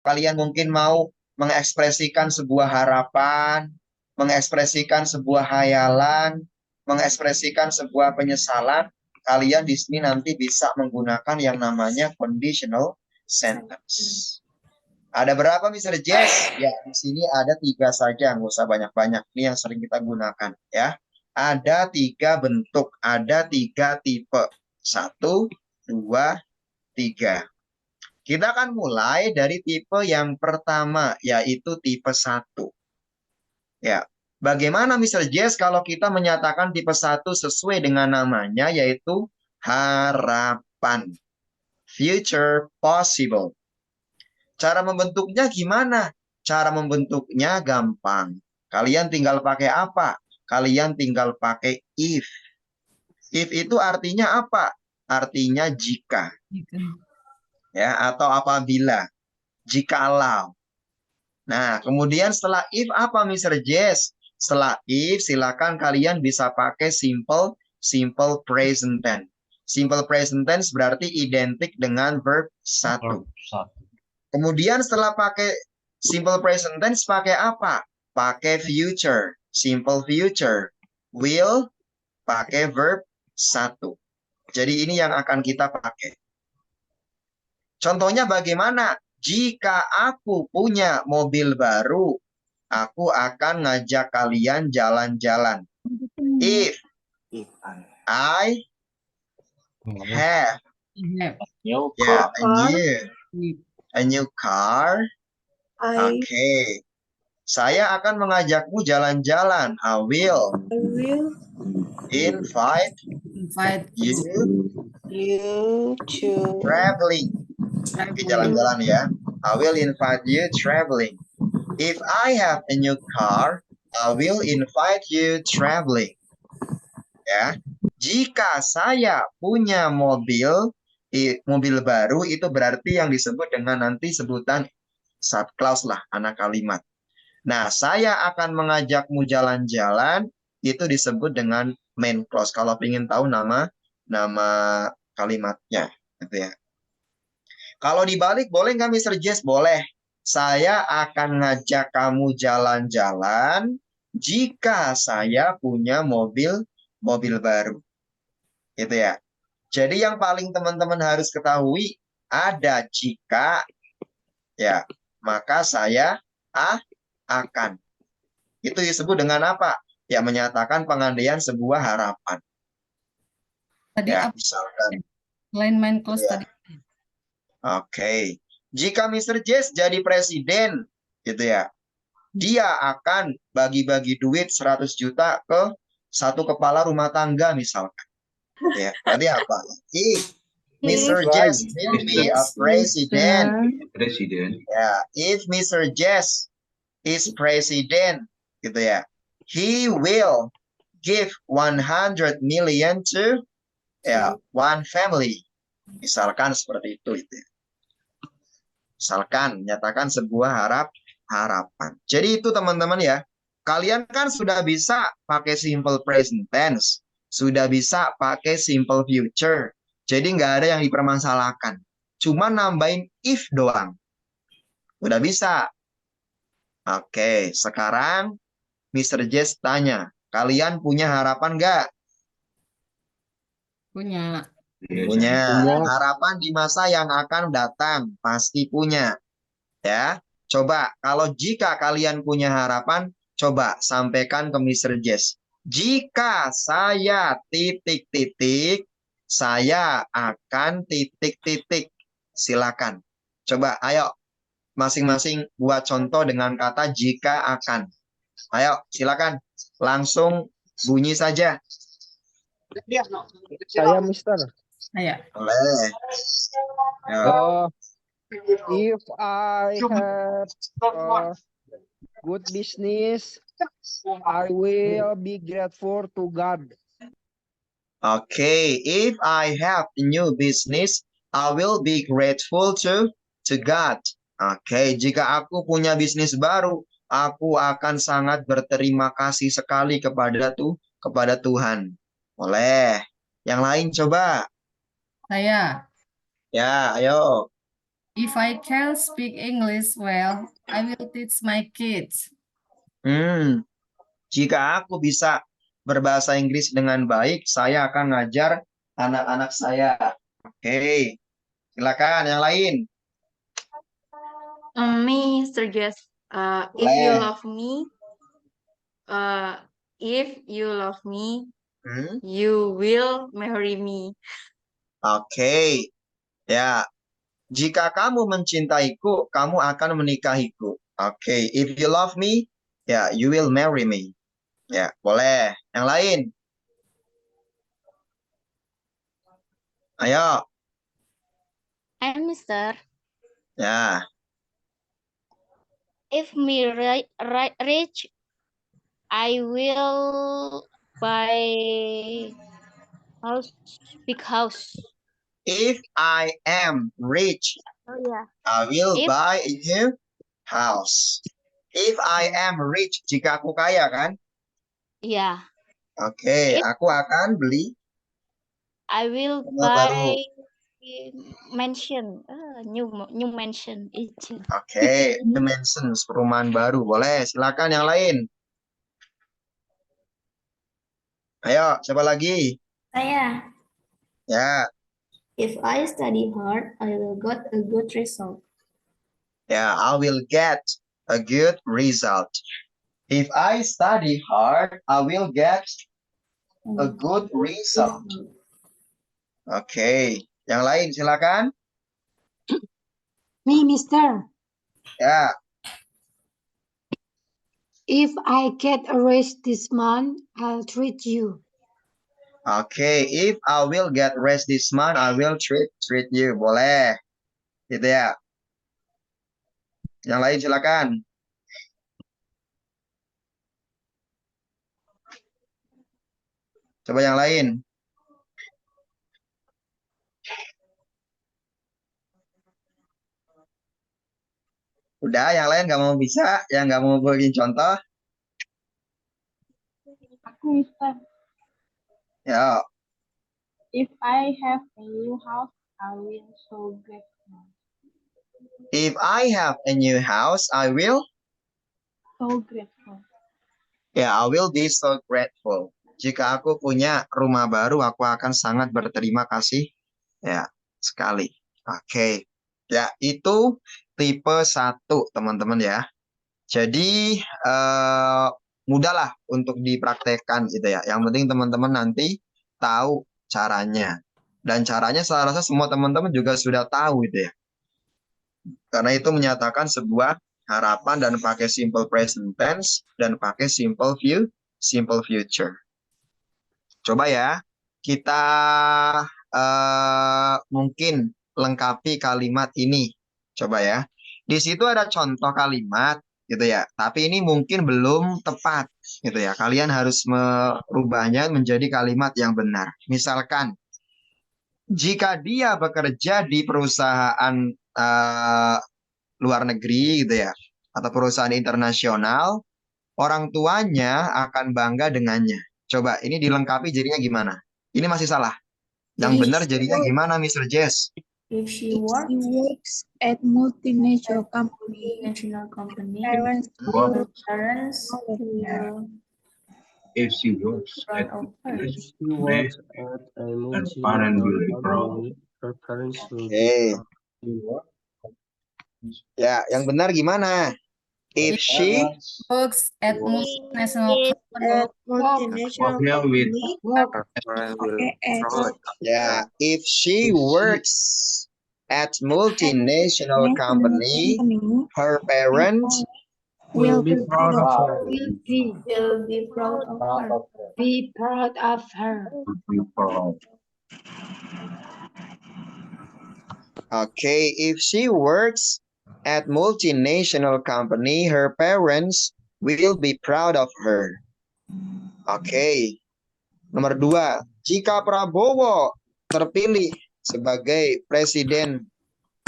Kalian mungkin mau mengekspresikan sebuah harapan, mengekspresikan sebuah hayalan, mengekspresikan sebuah penyesalan. Kalian di sini nanti bisa menggunakan yang namanya conditional sentence. Ada berapa, Mr. Jess? Ya, di sini ada 3 saja, nggak usah banyak-banyak. Ini yang sering kita gunakan, ya. Ada 3 bentuk, ada 3 tipe. Satu, dua, tiga. Kita akan mulai dari tipe yang pertama, yaitu tipe satu. Ya, bagaimana, Mr. Jess, kalau kita menyatakan tipe satu sesuai dengan namanya, yaitu harapan. Future possible. Cara membentuknya gimana? Cara membentuknya gampang. Kalian tinggal pakai apa? Kalian tinggal pakai if. If itu artinya apa? Artinya jika. Ya, atau apabila. Jikalau. Nah, kemudian setelah if apa, Mr. Jess? Setelah if, silakan kalian bisa pakai simple present tense. Simple present tense berarti identik dengan verb satu. Kemudian setelah pakai simple present tense pakai apa? Pakai future. Simple future. Will pakai verb satu. Jadi ini yang akan kita pakai. Contohnya bagaimana? Jika aku punya mobil baru, aku akan ngajak kalian jalan-jalan. If I have yeah, a new car, okay. Saya akan mengajakmu jalan-jalan. I will invite you traveling. Oke, jalan-jalan ya. I will invite you traveling. If I have a new car, I will invite you traveling. Ya. Jika saya punya mobil baru, itu berarti yang disebut dengan nanti sebutan subclause lah, anak kalimat. Nah, saya akan mengajakmu jalan-jalan, itu disebut dengan main clause. Kalau ingin tahu nama kalimatnya, gitu ya. Kalau dibalik, boleh nggak, Mr. Jess? Boleh. Saya akan ngajak kamu jalan-jalan jika saya punya mobil baru. Gitu ya. Jadi yang paling teman-teman harus ketahui, ada jika, ya, maka saya akan. Itu disebut dengan apa? Ya, menyatakan pengandaian sebuah harapan. Tadi Ya, apa misalkan. selain main close Ya. tadi? Oke. Jika Mr. Jess jadi presiden, gitu ya, dia akan bagi-bagi duit 100 juta ke satu kepala rumah tangga misalkan. Ya, berarti apa? If Mr. Jess will be a president. Ya, if Mr. Jess is president, gitu ya, he will give 100 million to one family. Misalkan seperti itu. Misalkan menyatakan sebuah harapan. Jadi itu teman-teman ya. Kalian kan sudah bisa pakai simple present tense, sudah bisa pakai simple future. Jadi nggak ada yang dipermasalahkan. Cuma nambahin if doang. Udah bisa. Oke, sekarang Mr. Jess tanya, kalian punya harapan nggak? Punya. Punya. Harapan di masa yang akan datang, pasti punya. Ya, coba kalau jika kalian punya harapan, coba sampaikan ke Mr. Jess. Jika saya titik-titik, saya akan titik-titik. Silakan. Coba, ayo masing-masing buat contoh dengan kata jika akan. Ayo, silakan. Langsung bunyi saja. Saya, Mister. Ayo. Boleh. Ya. If I have a good business, I will be grateful to God. Okay, if I have a new business, I will be grateful to God. Oke, jika aku punya bisnis baru, aku akan sangat berterima kasih sekali kepada Tuhan. Boleh. Yang lain coba. Saya. Ya, ayo. If I can speak English well, I will teach my kids. Jika aku bisa berbahasa Inggris dengan baik, saya akan ngajar anak-anak saya. Oke, silakan yang lain. Me suggest, if you Boleh. love me, if you love me, Hmm, you will marry me. Oke, ya. Jika kamu mencintaiku, kamu akan menikahiku. Oke, if you love me, ya, you will marry me. Ya, boleh. Yang lain, ayo. And Mister, Ya, if me rich, I will buy house, big house. if I am rich, Oh yeah. I will If- buy a new house. If I am rich, jika aku kaya kan? Yeah. Oke, If- aku akan beli I will rumah baru. buy mansion, new mansion. Itu. Oke, dimensions, perumahan baru. Boleh, silakan yang lain. Ayo, siapa lagi? Saya, Ya, if I study hard, I will get a good result. ya, I will get a good result. If I study hard, I will get a good result. Oke, yang lain silakan. Me, Mister. Ya, If I get a raise this month, I'll treat you. oke. If I will get rest this month, I will treat you. Boleh, gitu ya. Yang lain silakan. Coba yang lain. Udah, yang lain nggak mau bisa, yang nggak mau bikin contoh. Aku Mister, Ya, if I have a new house, I will so grateful. if I have a new house, I will. So grateful. Ya, I will be so grateful. Jika aku punya rumah baru, aku akan sangat berterima kasih. Ya, sekali. Oke. Ya, itu tipe 1, teman-teman ya. Jadi, mudahlah untuk dipraktekkan gitu ya. Yang penting teman-teman nanti tahu caranya. Dan caranya saya rasa semua teman-teman juga sudah tahu gitu ya. Karena itu menyatakan sebuah harapan dan pakai simple present tense dan pakai simple future. Coba ya, kita mungkin lengkapi kalimat ini. Coba ya. Di situ ada contoh kalimat gitu ya. Tapi ini mungkin belum tepat gitu ya. Kalian harus merubahnya menjadi kalimat yang benar. Misalkan, jika dia bekerja di perusahaan luar negeri gitu ya, atau perusahaan internasional, orang tuanya akan bangga dengannya. Coba, ini dilengkapi jadinya gimana? Ini masih salah. Yang benar jadinya gimana, Mr. Jess? If she He works works at multinational company. national company, Parents her parents will If she works proud at of her. this She works at a and parent will be proud. company. Her parents will Oke. be Ya, yang benar gimana? If she Works at multinational If company. Multinational Work with work proud. ya, if she works at multinational company, her parents will be proud of her. Will be proud of her. be proud of her. will be proud. Okay, if she works at multinational company, her parents will be proud of her. Oke. Nomor 2, jika Prabowo terpilih sebagai presiden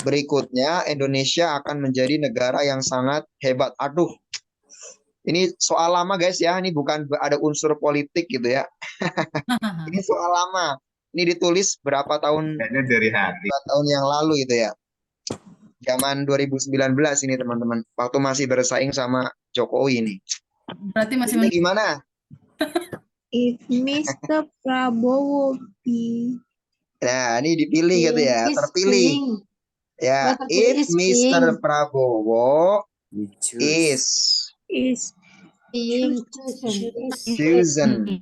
berikutnya, Indonesia akan menjadi negara yang sangat hebat. Aduh, ini soal lama guys ya, ini bukan ada unsur politik gitu ya. Ini soal lama. Ini ditulis berapa tahun Kayaknya dari hati. tahun yang lalu gitu ya. Zaman 2019 ini teman-teman. Waktu masih bersaing sama Jokowi ini. Berarti masih Ini gimana? If Mr. Prabowo be Nah, ini dipilih gitu ya, Is terpilih. being. Ya, Whether if is Mr. being. Prabowo We choose. is Being chosen. Is chosen,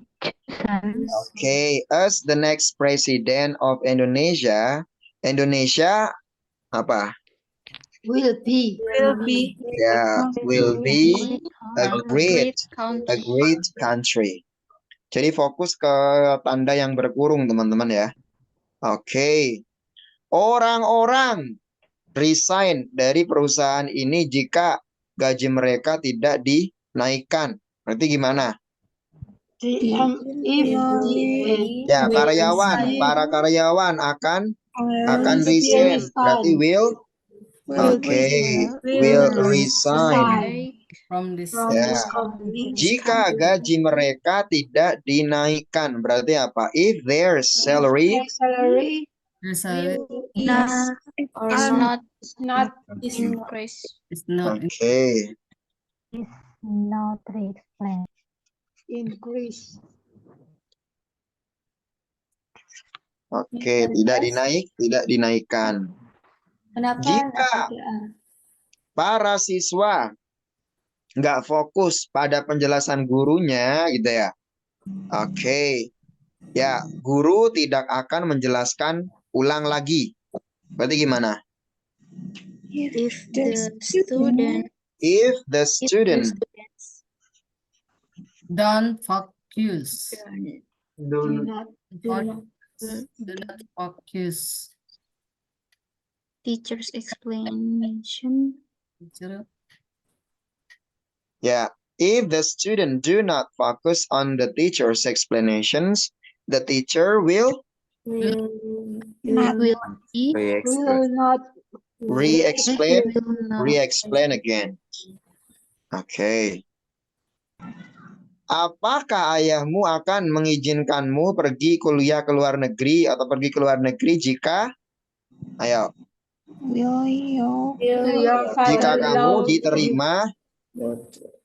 okay, as the next president of Indonesia, Indonesia apa? will be. Ya, will be a great country. country. Jadi fokus ke tanda yang berkurung teman-teman ya. Oke. Orang-orang resign dari perusahaan ini jika gaji mereka tidak dinaikkan. Berarti gimana? If Ya, para karyawan akan resign. Berarti will resign. from this Ya. Jika gaji mereka tidak dinaikkan, berarti apa? If their salary salary Or not increase. is not Oke. Not increase. Oke, tidak dinaikkan. Jika para siswa nggak fokus pada penjelasan gurunya, gitu ya. Oke, ya guru tidak akan menjelaskan ulang lagi. Berarti gimana? If the student don't focus. Do not Do not focus. teacher's explanation, Ya, if the student do not focus on the teacher's explanations, the teacher will not will be will not re-explain again. Oke. Apakah ayahmu akan mengizinkanmu pergi kuliah ke luar negeri atau pergi ke luar negeri jika jika kamu diterima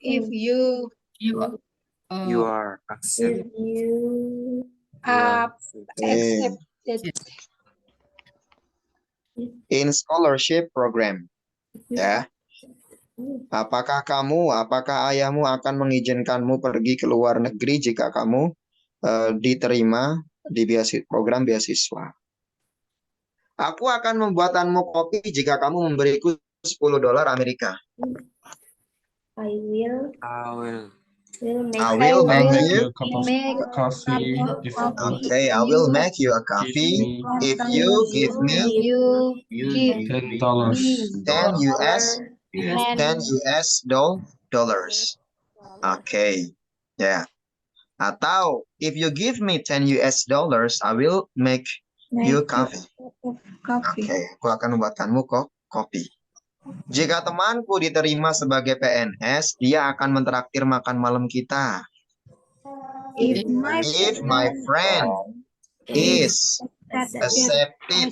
if you You are accepted. accepted in scholarship program. Ya. Apakah ayahmu akan mengizinkanmu pergi ke luar negeri jika kamu diterima di program beasiswa? Aku akan membuatanmu kopi jika kamu memberiku $10 Amerika. I will make make you you a cup of coffee if Okay, I will make you a coffee if you give me $10. $10 dollars. Okay, ya. Atau if you give me $10 dollars, I will make you coffee. Oke, aku akan membuatkanmu kopi. Jika temanku diterima sebagai PNS, dia akan mentraktir makan malam kita. If my friend is accepted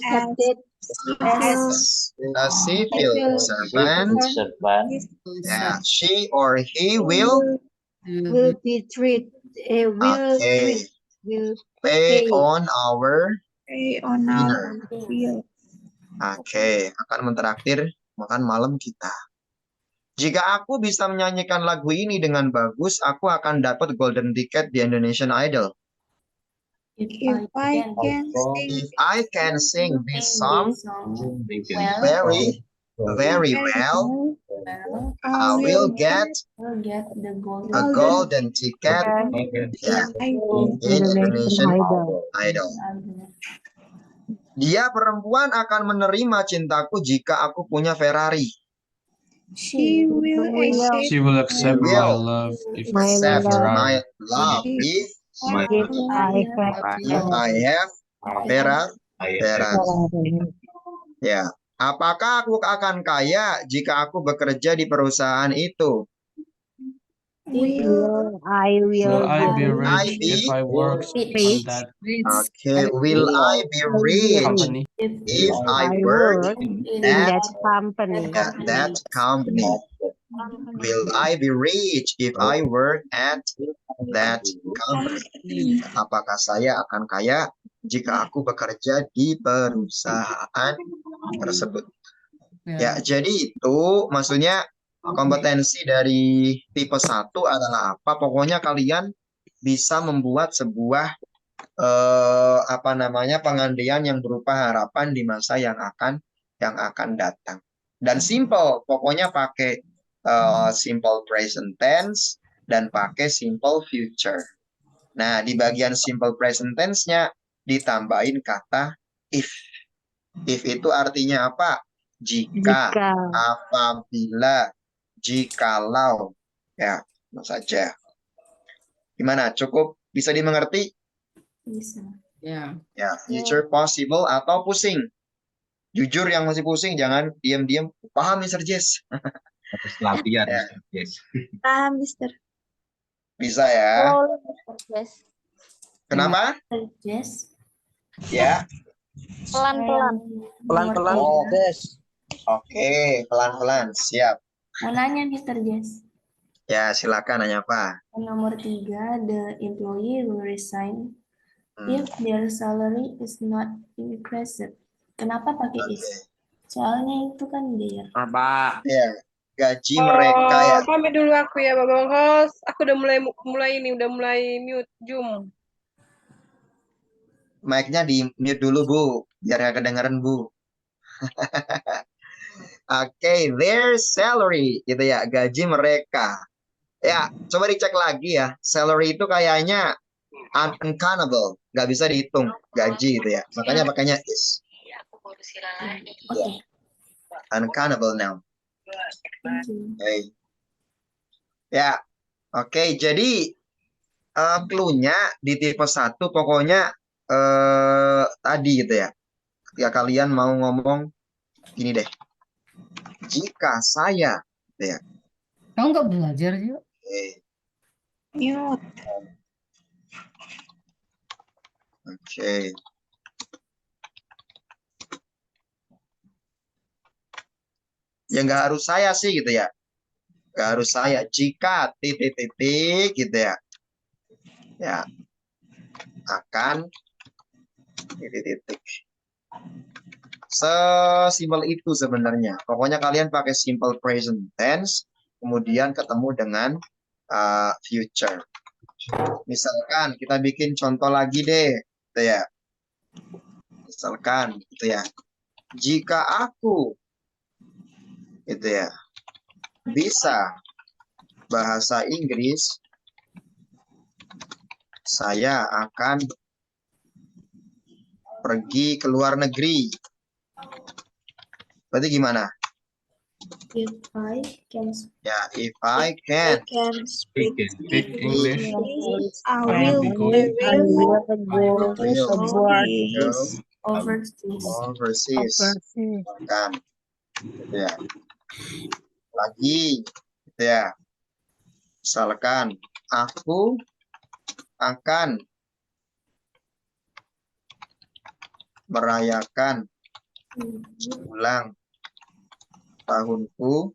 as a civil servant, yeah, she or he will be treated will pay on our dinner. Oke, akan mentraktir makan malam kita. Jika aku bisa menyanyikan lagu ini dengan bagus, aku akan dapat golden ticket di Indonesian Idol. If I can sing this song very well, I will get a golden ticket in Indonesian Idol. Dia perempuan akan menerima cintaku jika aku punya Ferrari. she will accept my love if Accept Ferrari. my love if I have Ferrari. Ya, apakah aku akan kaya jika aku bekerja di perusahaan itu? Will I be Will I rich be? if I work on rich that Rich. Okay, will I be rich company? if I work in at company. that company? Will I be rich if I work at that company? Apakah saya akan kaya jika aku bekerja di perusahaan tersebut? Ya, Ya. jadi itu maksudnya kompetensi dari tipe 1 adalah apa? Pokoknya kalian bisa membuat sebuah pengandaian yang berupa harapan di masa yang akan datang. Dan simple, pokoknya pakai simple present tense dan pakai simple future. Nah, di bagian simple present tense-nya ditambahin kata if. If itu artinya apa? Jika, apabila, jikalau. Ya, tentu saja. Gimana? Cukup bisa dimengerti? bisa. Ya. Ya, future possible atau pusing. Jujur yang masih pusing, jangan diam-diam. Paham, Mr. Jess? Atas latihan. Ya. Yes. Paham, Mister. Bisa ya. Yes. Kenapa? Yes. Ya. Pelan-pelan. Pelan-pelan, Oh. Jess. Oke, pelan-pelan. Siap. Mau nanya, Mister Jess. Ya, silakan nanya apa? Nomor 3, the employee will resign Hmm. if their salary is not increased. Kenapa pakai Oke. is? Soalnya itu kan their. Apa? Ya, gaji mereka ya. Pamit dulu aku ya, Babang Host. Aku udah mulai mute Zoom. Mic-nya di mute dulu, Bu. Biar nggak kedengeran, Bu. Oke, their salary gitu ya, gaji mereka. Ya, coba dicek lagi ya. Salary itu kayaknya uncountable, nggak bisa dihitung gaji gitu ya. Makanya pakainya is. Oke. Uncountable now. Thank you. Oke. Ya, oke. Jadi clue-nya di tipe 1 pokoknya tadi gitu ya. Ketika kalian mau ngomong gini deh. Jika saya gitu ya. Kamu nggak belajar yuk? Oke. Mute. Oke. Ya nggak harus saya sih gitu ya. Nggak harus saya. Jika titik-titik gitu ya. Ya. Akan titik-titik. Sesimpel itu sebenarnya. Pokoknya kalian pakai simple present tense. Kemudian ketemu dengan future. Misalkan kita bikin contoh lagi deh. Gitu ya. Misalkan gitu ya. Jika aku gitu ya bisa bahasa Inggris, saya akan pergi ke luar negeri. Berarti gimana? If I can Ya, if I can speak Speak English. I will will go overseas. overseas. Kan. Gitu ya. Lagi gitu ya. Misalkan aku akan merayakan ulang tahunku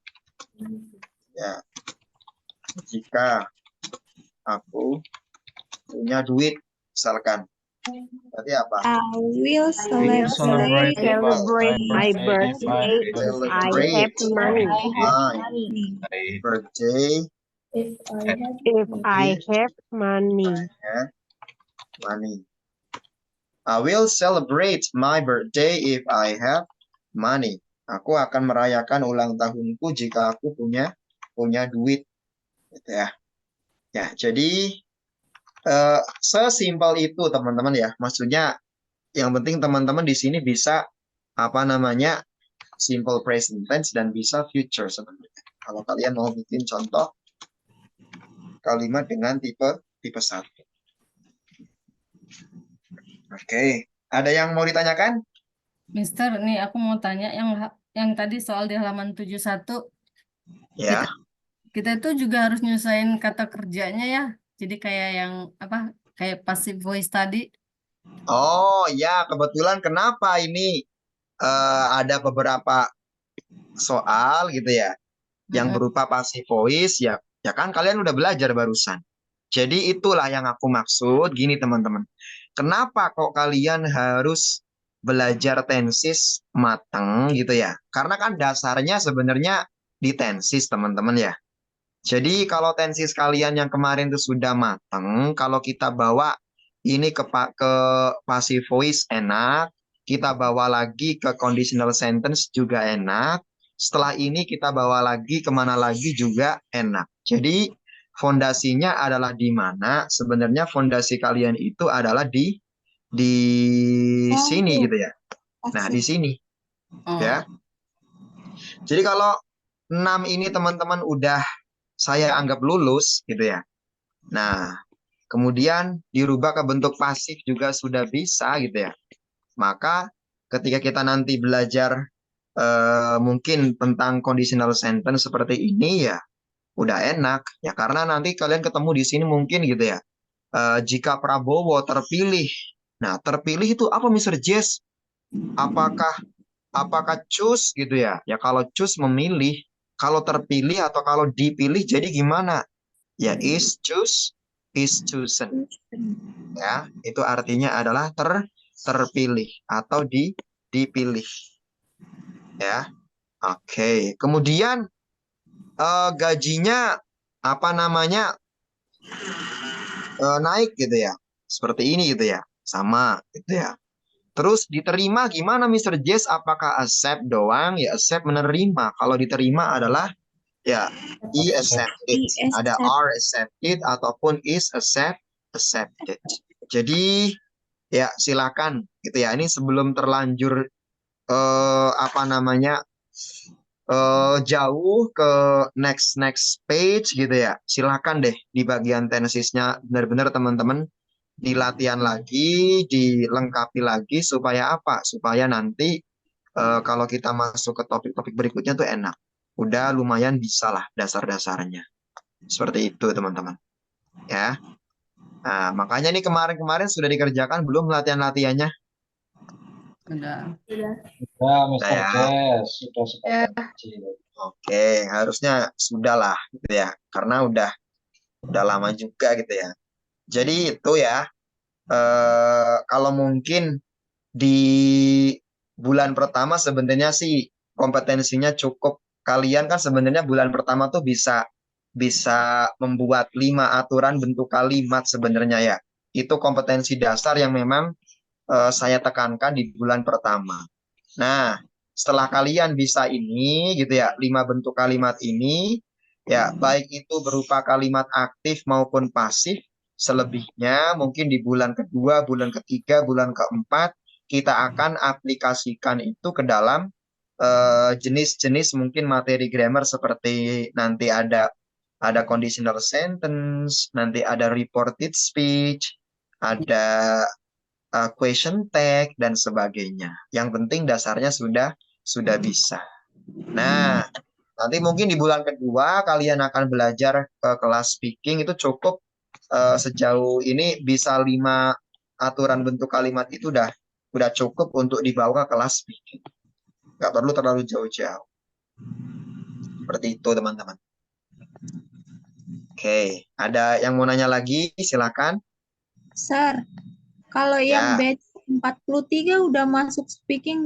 ya jika aku punya duit misalkan. Berarti apa? I will Celebrate my birthday birthday if I Celebrate money. my birthday if I have If I have money. have money. I will celebrate my birthday if I have money. Aku akan merayakan ulang tahunku jika aku punya duit. Gitu ya. Ya, jadi sesimpel itu teman-teman ya. Maksudnya yang penting teman-teman di sini bisa simple present tense dan bisa future sebenarnya. Kalau kalian mau bikin contoh kalimat dengan tipe 1. Oke, ada yang mau ditanyakan? Mister, nih aku mau tanya yang tadi soal di halaman 71. Ya. kita itu juga harus nyusahin kata kerjanya ya. Jadi kayak yang apa? Kayak passive voice tadi. Oh ya, kebetulan kenapa ini ada beberapa soal gitu ya, yang Mm-mm. berupa passive voice ya, ya kan kalian udah belajar barusan. Jadi itulah yang aku maksud gini teman-teman. Kenapa kok kalian harus belajar tenses mateng gitu ya? Karena kan dasarnya sebenarnya di tenses teman-teman ya. Jadi kalau tenses kalian yang kemarin itu sudah mateng, kalau kita bawa ini ke passive voice enak, kita bawa lagi ke conditional sentence juga enak. Setelah ini kita bawa lagi kemana lagi juga enak. Jadi fondasinya adalah di mana? Sebenarnya fondasi kalian itu adalah di sini gitu ya. Nah, di sini Oh, ya. Jadi kalau 6 ini teman-teman udah saya anggap lulus gitu ya. Nah, kemudian dirubah ke bentuk pasif juga sudah bisa gitu ya. Maka ketika kita nanti belajar mungkin tentang conditional sentence seperti ini ya udah enak ya, karena nanti kalian ketemu di sini mungkin gitu ya. Jika Prabowo terpilih. Nah, terpilih itu apa Mr. Jess? Apakah choose gitu ya? Ya kalau choose memilih, kalau terpilih atau kalau dipilih jadi gimana? Ya is choose, is chosen. Ya, itu artinya adalah terpilih atau dipilih. Ya. Oke. Kemudian gajinya apa namanya? Naik gitu ya. Seperti ini gitu ya. Sama gitu ya. Terus diterima gimana Mr. Jess? Apakah accept doang? Ya accept menerima. Kalau diterima adalah ya accepted. Ada are accepted ataupun is accepted. Jadi ya silakan gitu ya. Ini sebelum terlanjur apa namanya jauh ke next page gitu ya. Silakan deh di bagian tensesnya benar-benar teman-teman dilatihan lagi, dilengkapi lagi supaya apa? Supaya nanti kalau kita masuk ke topik-topik berikutnya tuh enak. Udah lumayan bisa lah dasar-dasarnya. Seperti itu teman-teman. Ya. Nah, makanya nih kemarin-kemarin sudah dikerjakan belum latihan-latihannya? udah. Ya, Nah, Mr. ya. Jess, sudah Ya. sebagian kecil. Oke, harusnya sudah lah gitu ya. Karena udah lama juga gitu ya. Jadi itu ya. Kalau mungkin di bulan pertama sebenarnya sih kompetensinya cukup. Kalian kan sebenarnya bulan pertama tuh bisa bisa membuat 5 aturan bentuk kalimat sebenarnya ya. Itu kompetensi dasar yang memang saya tekankan di bulan pertama. Nah, setelah kalian bisa ini gitu ya, 5 bentuk kalimat ini ya, baik itu berupa kalimat aktif maupun pasif, selebihnya mungkin di bulan kedua, bulan ketiga, bulan keempat kita akan aplikasikan itu ke dalam jenis-jenis mungkin materi grammar seperti nanti ada conditional sentence, nanti ada reported speech, ada question tag dan sebagainya. Yang penting dasarnya sudah bisa. Nah, nanti mungkin di bulan kedua kalian akan belajar ke kelas speaking itu cukup sejauh ini bisa 5 aturan bentuk kalimat itu udah cukup untuk dibawa ke kelas speaking. Nggak perlu terlalu jauh-jauh. Seperti itu teman-teman. Oke, ada yang mau nanya lagi? Silakan. Sir, kalau yang Ya. batch 43 udah masuk speaking